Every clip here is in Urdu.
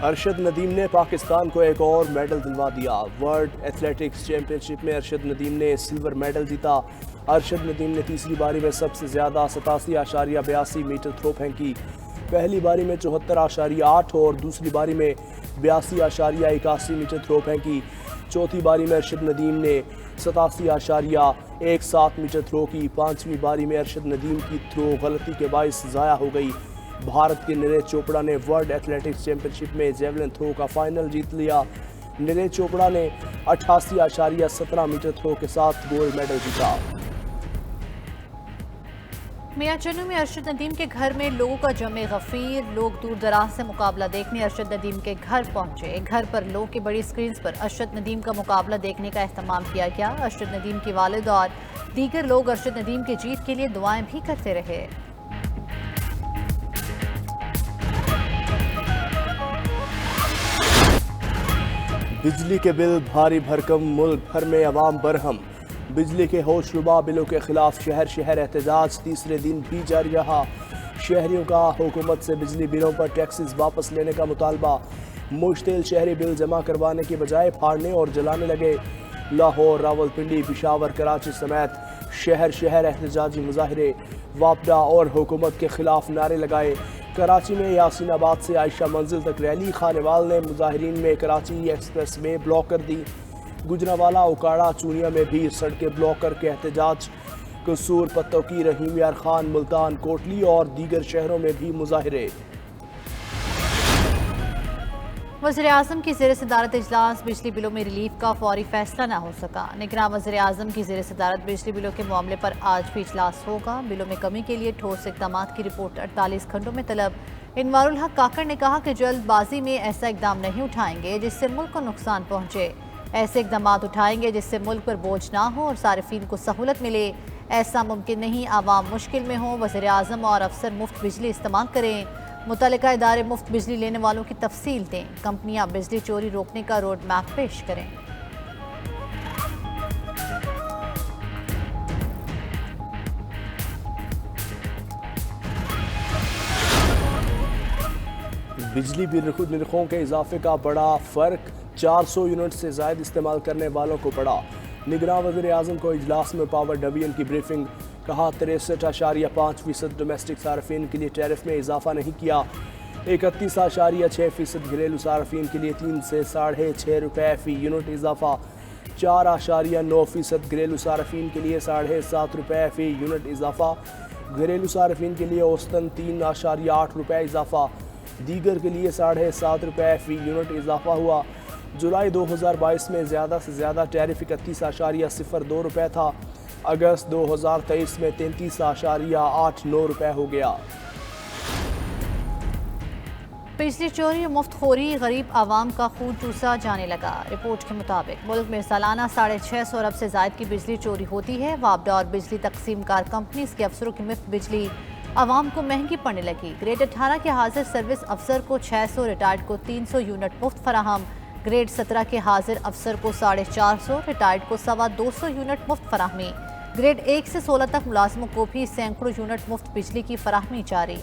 ارشد ندیم نے پاکستان کو ایک اور میڈل دلوا دیا۔ ورلڈ ایتھلیٹکس چیمپئن شپ میں ارشد ندیم نے سلور میڈل جیتا۔ ارشد ندیم نے تیسری باری میں سب سے زیادہ 87.82 میٹر تھرو پھینکی۔ پہلی باری میں 74.8 اور دوسری باری میں 82.81 میٹر تھرو پھینکی۔ چوتھی باری میں ارشد ندیم نے 87.17 میٹر تھرو کی۔ پانچویں باری میں ارشد ندیم کی تھرو غلطی کے باعث ضائع ہو گئی۔ بھارت کے نیرج چوپڑا نے ورلڈ ایتھلیٹکس چیمپئن شپ میں جیولن تھرو کا فائنل جیت لیا۔ نیرج چوپڑا نے 88.17 میٹر تھرو کے ساتھ گولڈ میڈل جیتا۔ میاں چنو میں ارشد ندیم کے گھر میں لوگوں کا جمع غفیر۔ لوگ دور دراز سے مقابلہ دیکھنے ارشد ندیم کے گھر پہنچے۔ گھر پر لوگ کی بڑی سکرینز پر ارشد ندیم کا مقابلہ دیکھنے کا اہتمام کیا گیا۔ ارشد ندیم کی والد اور دیگر لوگ ارشد ندیم کی جیت کے لیے دعائیں بھی کرتے رہے۔ بجلی کے بل بھاری بھرکم، ملک بھر میں عوام برہم۔ بجلی کے ہوش ربا بلوں کے خلاف شہر شہر احتجاج تیسرے دن بھی جاری رہا۔ شہریوں کا حکومت سے بجلی بلوں پر ٹیکسز واپس لینے کا مطالبہ۔ مشتعل شہری بل جمع کروانے کی بجائے پھاڑنے اور جلانے لگے۔ لاہور، راولپنڈی، پشاور، کراچی سمیت شہر شہر احتجاجی مظاہرے۔ واپڈا اور حکومت کے خلاف نعرے لگائے۔ کراچی میں یاسین آباد سے عائشہ منزل تک ریلی۔ خانوال نے مظاہرین میں کراچی ایکسپریس وے بلاک کر دی۔ گجرانوالہ، اوکاڑہ، چونیا میں بھی سڑکیں بلاک کر کے احتجاج۔ قصور، پتوکی، رحیم یار خان، ملتان، کوٹلی اور دیگر شہروں میں بھی مظاہرے۔ وزیر اعظم کی زیر صدارت اجلاس، بجلی بلوں میں ریلیف کا فوری فیصلہ نہ ہو سکا۔ نگراں وزیر اعظم کی زیر صدارت بجلی بلوں کے معاملے پر آج بھی اجلاس ہوگا۔ بلوں میں کمی کے لیے ٹھوس اقدامات کی رپورٹ 48 گھنٹوں میں طلب۔ انوار الحق کاکڑ نے کہا کہ جلد بازی میں ایسا اقدام نہیں اٹھائیں گے جس سے ملک کو نقصان پہنچے۔ ایسے اقدامات اٹھائیں گے جس سے ملک پر بوجھ نہ ہو اور صارفین کو سہولت ملے۔ ایسا ممکن نہیں، عوام مشکل میں ہوں، وزیر اعظم اور افسر مفت بجلی استعمال کریں۔ متعلقہ ادارے مفت بجلی لینے والوں کی تفصیل دیں۔ کمپنیاں بجلی چوری روکنے کا روڈ میپ پیش کریں۔ بجلی بل نرخوں کے اضافے کا بڑا فرق، 400 یونٹ سے زائد استعمال کرنے والوں کو پڑا۔ نگراں وزیر اعظم کو اجلاس میں پاور ڈویژن کی بریفنگ۔ کہا 63.5% ڈومیسٹک صارفین کے لیے ٹیرف میں اضافہ نہیں کیا۔ 31.6% گھریلو صارفین کے لیے 3 سے 6.5 روپے فی یونٹ اضافہ۔ 4.9% گھریلو صارفین کے لیے 7.5 روپے فی یونٹ اضافہ۔ گھریلو صارفین کے لیے اوسطاً 3.8 روپے اضافہ۔ دیگر کے لیے 7.5 روپے فی یونٹ اضافہ ہوا۔ جولائی 2022 میں زیادہ سے زیادہ ٹیرف 31.02 روپے تھا۔ اگست 2023 میں 33.89 روپے ہو گیا۔ بجلی چوری اور مفت خوری غریب عوام کا خون چوسا جانے لگا۔ رپورٹ کے مطابق ملک میں سالانہ 650 ارب سے زائد کی بجلی چوری ہوتی ہے۔ واپڈا اور بجلی تقسیم کار کمپنیز کے افسروں کی مفت بجلی عوام کو مہنگی پڑنے لگی۔ گریڈ 18 کے حاضر سروس افسر کو 600، ریٹائرڈ کو 300 یونٹ مفت فراہم۔ گریڈ 17 کے حاضر افسر کو 450، ریٹائرڈ کو 250 یونٹ مفت فراہمی۔ گریڈ 1 سے 16 تک ملازموں کو بھی سینکڑوں یونٹ مفت بجلی کی فراہمی جاری۔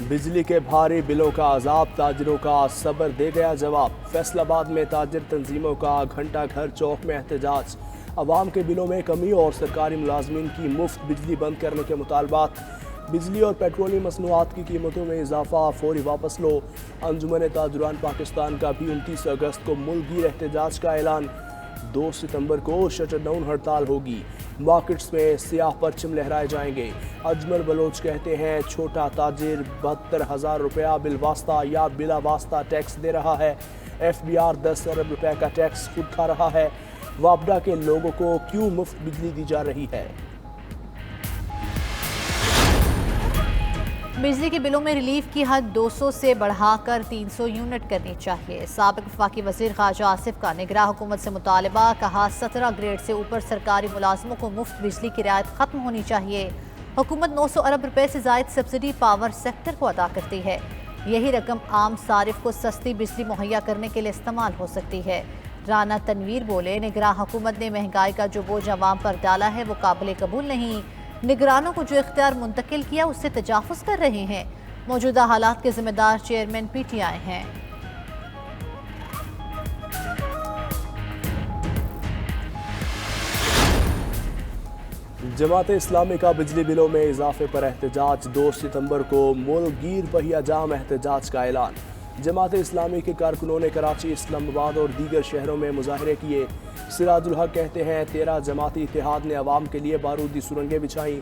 بجلی کے بھاری بلوں کا عذاب، تاجروں کا صبر دے گیا جواب۔ فیصل آباد میں تاجر تنظیموں کا گھنٹہ گھر چوک میں احتجاج۔ عوام کے بلوں میں کمی اور سرکاری ملازمین کی مفت بجلی بند کرنے کے مطالبات۔ بجلی اور پیٹرولیم مصنوعات کی قیمتوں میں اضافہ فوری واپس لو۔ انجمن تاجران پاکستان کا بھی 29 اگست کو ملک گیر احتجاج کا اعلان۔ 2 ستمبر کو شٹر ڈاؤن ہڑتال ہوگی۔ مارکیٹس میں سیاہ پرچم لہرائے جائیں گے۔ اجمل بلوچ کہتے ہیں چھوٹا تاجر 72,000 روپیہ بالواسطہ یا بلا واسطہ ٹیکس دے رہا ہے۔ ایف بی آر 10 ارب روپے کا ٹیکس خود کھا رہا ہے۔ واپڈا کے لوگوں کو کیوں مفت بجلی دی جا رہی ہے؟ بجلی کے بلوں میں ریلیف کی حد 200 سے بڑھا کر 300 یونٹ کرنی چاہیے۔ سابق وفاقی وزیر خارجہ آصف کا نگراں حکومت سے مطالبہ۔ کہا 17 گریڈ سے اوپر سرکاری ملازموں کو مفت بجلی کی رعایت ختم ہونی چاہیے۔ حکومت 900 ارب روپے سے زائد سبسڈی پاور سیکٹر کو ادا کرتی ہے۔ یہی رقم عام صارف کو سستی بجلی مہیا کرنے کے لیے استعمال ہو سکتی ہے۔ رانا تنویر بولے نگراں حکومت نے مہنگائی کا جو بوجھ عوام پر ڈالا ہے وہ قابل قبول نہیں۔ نگرانوں کو جو اختیار منتقل کیا اس سے تجاوز کر رہے ہیں۔ موجودہ حالات کے ذمہ دار چیئرمین پی ٹی آئی ہیں۔ جماعت اسلامی کا بجلی بلوں میں اضافے پر احتجاج، 2 ستمبر کو ملک گیر پہیا جام احتجاج کا اعلان۔ جماعت اسلامی کے کارکنوں نے کراچی، اسلام آباد اور دیگر شہروں میں مظاہرے کیے۔ سراج الحق کہتے ہیں 13 جماعتی اتحاد نے عوام کے لیے بارودی سرنگیں بچھائیں۔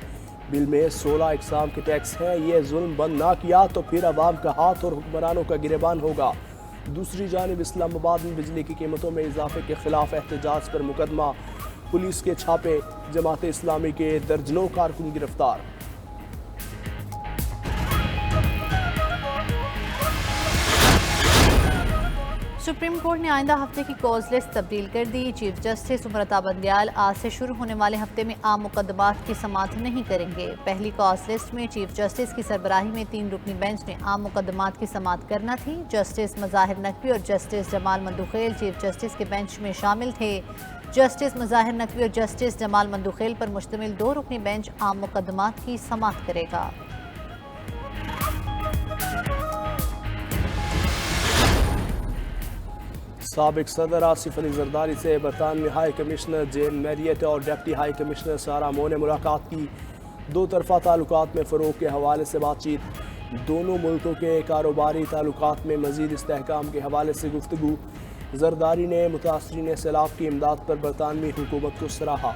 بل میں 16 اقسام کے ٹیکس ہیں، یہ ظلم بند نہ کیا تو پھر عوام کا ہاتھ اور حکمرانوں کا گریبان ہوگا۔ دوسری جانب اسلام آباد میں بجلی کی قیمتوں میں اضافے کے خلاف احتجاج پر مقدمہ، پولیس کے چھاپے، جماعت اسلامی کے درجنوں کارکن گرفتار۔ سپریم کورٹ نے آئندہ ہفتے کی کاز لسٹ تبدیل کر دی۔ چیف جسٹس امرتا بندیال آج سے شروع ہونے والے ہفتے میں عام مقدمات کی سماعت نہیں کریں گے۔ پہلی کاز لسٹ میں چیف جسٹس کی سربراہی میں 3 رکنی بینچ نے عام مقدمات کی سماعت کرنا تھی۔ جسٹس مظاہر نقوی اور جسٹس جمال مندوخیل چیف جسٹس کے بینچ میں شامل تھے۔ جسٹس مظاہر نقوی اور جسٹس جمال مندوخیل پر مشتمل 2 رکنی بینچ عام مقدمات کی سماعت کرے گا۔ سابق صدر آصف علی زرداری سے برطانوی ہائی کمشنر جین میریٹ اور ڈپٹی ہائی کمشنر سارہ مو نے ملاقات کی۔ 2 طرفہ تعلقات میں فروغ کے حوالے سے بات چیت، دونوں ملکوں کے کاروباری تعلقات میں مزید استحکام کے حوالے سے گفتگو۔ زرداری نے متاثرین سیلاب کی امداد پر برطانوی حکومت کو سراہا۔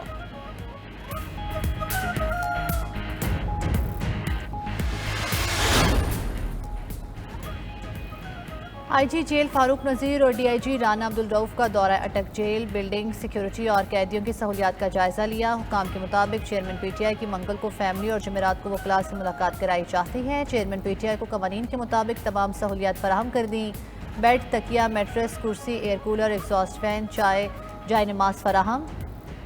آئی جی جیل فاروق نذیر اور ڈی آئی جی رانا عبدالرؤف کا دورہ اٹک جیل، بلڈنگ، سیکیورٹی اور قیدیوں کی سہولیات کا جائزہ لیا۔ حکام کے مطابق چیئرمین پی ٹی آئی کی منگل کو فیملی اور جمعرات کو وکلاء سے ملاقات کرائی جاتی ہے۔ چیئرمین پی ٹی آئی کو قوانین کے مطابق تمام سہولیات فراہم کر دیں۔ بیڈ، تکیہ، میٹرس، کرسی، ایئر کولر، ایگزاسٹ فین، چائے، جائے نماز فراہم۔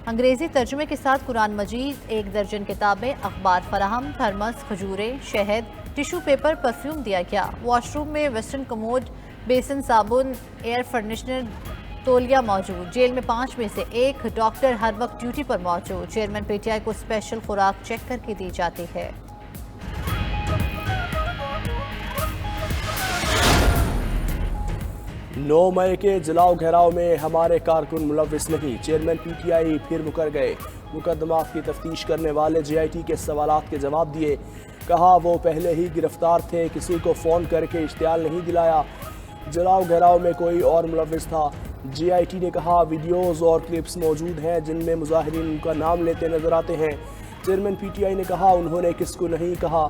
انگریزی ترجمے کے ساتھ قرآن مجید، 1 درجن کتابیں، اخبار فراہم۔ تھرمس، کھجوریں، شہد، ٹیشو پیپر، پرفیوم دیا گیا۔ واش روم میں ویسٹرن کموڈ، بیسن، صابن، ایئر فرنیشنر، تولیہ موجود۔ جیل میں 5 میں سے 1 ڈاکٹر ہر وقت ڈیوٹی پر موجود۔ چیئرمین پی ٹی آئی کو اسپیشل خوراک چیک کر کے دی جاتی ہے۔ 9 مئی کے جلاؤ گھیراؤ میں ہمارے کارکن ملوث نہیں، چیئرمین پی ٹی آئی پھر مکر گئے۔ مقدمات کی تفتیش کرنے والے جے آئی ٹی کے سوالات کے جواب دیے، کہا وہ پہلے ہی گرفتار تھے، کسی کو فون کر کے اشتعال نہیں دلایا۔ جلاؤ گھیراؤ میں کوئی اور ملوث تھا۔ جے آئی ٹی نے کہا ویڈیوز اور کلپس موجود ہیں جن میں مظاہرین ان کا نام لیتے نظر آتے ہیں۔ چیئرمین پی ٹی آئی نے کہا انہوں نے کس کو نہیں کہا،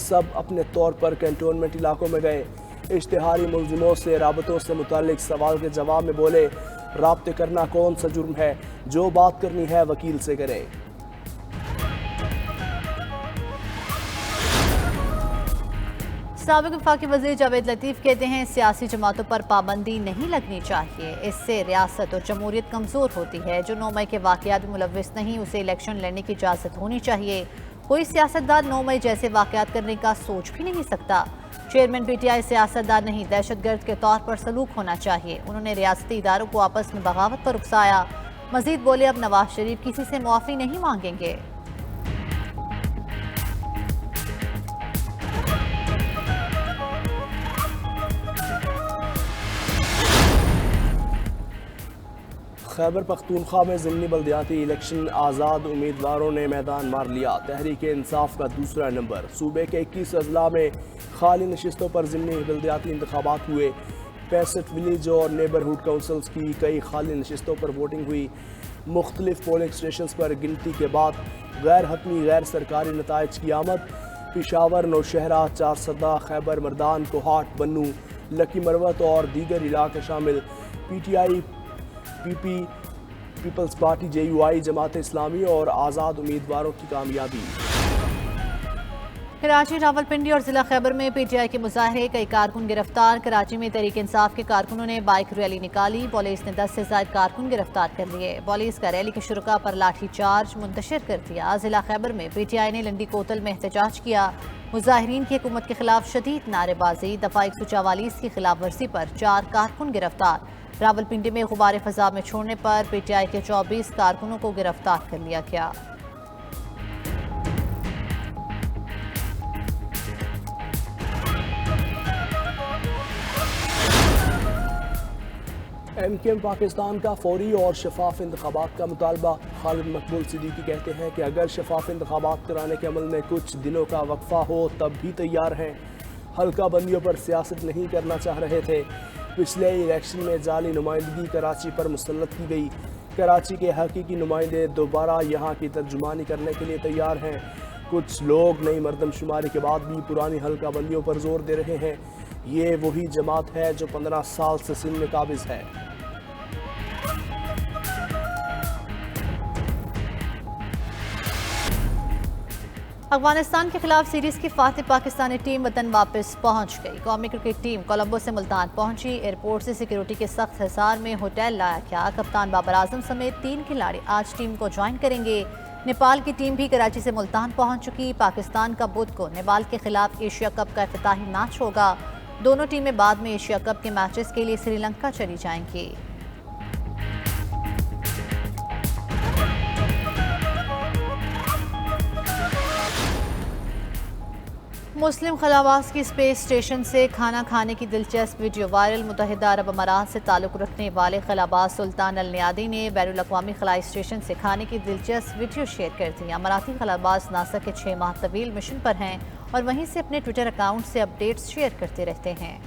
سب اپنے طور پر کنٹونمنٹ علاقوں میں گئے۔ اشتہاری ملزموں سے رابطوں سے متعلق سوال کے جواب میں بولے رابطے کرنا کون سا جرم ہے، جو بات کرنی ہے وکیل سے کریں۔ سابق وفاقی وزیر جاوید لطیف کہتے ہیں سیاسی جماعتوں پر پابندی نہیں لگنی چاہیے، اس سے ریاست اور جمہوریت کمزور ہوتی ہے۔ جو 9 مئی کے واقعات میں ملوث نہیں اسے الیکشن لڑنے کی اجازت ہونی چاہیے۔ کوئی سیاستدان 9 مئی جیسے واقعات کرنے کا سوچ بھی نہیں سکتا۔ چیئرمین پی ٹی آئی سیاستدان نہیں، دہشت گرد کے طور پر سلوک ہونا چاہیے۔ انہوں نے ریاستی اداروں کو آپس میں بغاوت پر اکسایا۔ مزید بولے اب نواز شریف کسی سے معافی نہیں مانگیں گے۔ خیبر پختونخوا میں ضمنی بلدیاتی الیکشن، آزاد امیدواروں نے میدان مار لیا۔ تحریک انصاف کا دوسرا نمبر۔ صوبے کے 21 اضلاع میں خالی نشستوں پر ضمنی بلدیاتی انتخابات ہوئے۔ 65 ولیج اور نیبرہڈ کونسلز کی کئی خالی نشستوں پر ووٹنگ ہوئی۔ مختلف پولنگ سٹیشنز پر گنتی کے بعد غیر حتمی غیر سرکاری نتائج کی آمد۔ پشاور، نوشہرہ، چارسدہ، خیبر مردان، کوہاٹ، بنوں، لکی مروت اور دیگر علاقے شامل۔ P T I, P P, peoples party, J U I, Jamaat Islami اور آزاد امیدواروں کی کامیابی۔ کراچی، راولپنڈی اور ضلع خیبر میں پی ٹی آئی کے مظاہرے، کئی کارکن گرفتار۔ کراچی میں تحریک انصاف کے کارکنوں نے بائک ریلی نکالی، پولیس نے 10 سے زائد کارکن گرفتار کر لیے۔ پولیس کا ریلی کے شرکاء پر لاٹھی چارج منتشر کر دیا۔ ضلع خیبر میں پی ٹی آئی نے لنڈی کوتل میں احتجاج کیا۔ مظاہرین کی حکومت کے خلاف شدید نعرے بازی، دفعہ 144 کی خلاف ورزی پر 4 کارکن گرفتار۔ راولپنڈی میں غبار فضا میں چھوڑنے پر پی ٹی آئی کے 24 کارکنوں کو گرفتار کر لیا گیا۔ ایم کیو ایم پاکستان کا فوری اور شفاف انتخابات کا مطالبہ۔ خالد مقبول صدیقی کہتے ہیں کہ اگر شفاف انتخابات کرانے کے عمل میں کچھ دنوں کا وقفہ ہو تب بھی تیار ہیں۔ حلقہ بندیوں پر سیاست نہیں کرنا چاہ رہے تھے۔ پچھلے الیکشن میں جعلی نمائندگی کراچی پر مسلط کی گئی۔ کراچی کے حقیقی نمائندے دوبارہ یہاں کی ترجمانی کرنے کے لیے تیار ہیں۔ کچھ لوگ نئی مردم شماری کے بعد بھی پرانی حلقہ بندیوں پر زور دے رہے ہیں۔ یہ وہی جماعت ہے جو 15 سال سے سندھ میں قابض ہے۔ افغانستان کے خلاف سیریز کی فاتح پاکستانی ٹیم وطن واپس پہنچ گئی۔ قومی کرکٹ ٹیم کولمبو سے ملتان پہنچی۔ ایئرپورٹ سے سیکیورٹی کے سخت حصار میں ہوٹل لایا گیا۔ کپتان بابر اعظم سمیت 3 کھلاڑی آج ٹیم کو جوائن کریں گے۔ نیپال کی ٹیم بھی کراچی سے ملتان پہنچ چکی۔ پاکستان کا بدھ کو نیپال کے خلاف ایشیا کپ کا افتتاحی میچ ہوگا۔ دونوں ٹیمیں بعد میں ایشیا کپ کے میچز کے لیے سری لنکا چلی جائیں گی۔ مسلم خلاباز کی اسپیس اسٹیشن سے کھانا کھانے کی دلچسپ ویڈیو وائرل۔ متحدہ عرب امارات سے تعلق رکھنے والے خلاباز سلطان النیادی نے بین الاقوامی خلائی اسٹیشن سے کھانے کی دلچسپ ویڈیو شیئر کر دی۔ اماراتی خلاباز ناسا کے 6 ماہ طویل مشن پر ہیں اور وہیں سے اپنے ٹویٹر اکاؤنٹ سے اپڈیٹس شیئر کرتے رہتے ہیں۔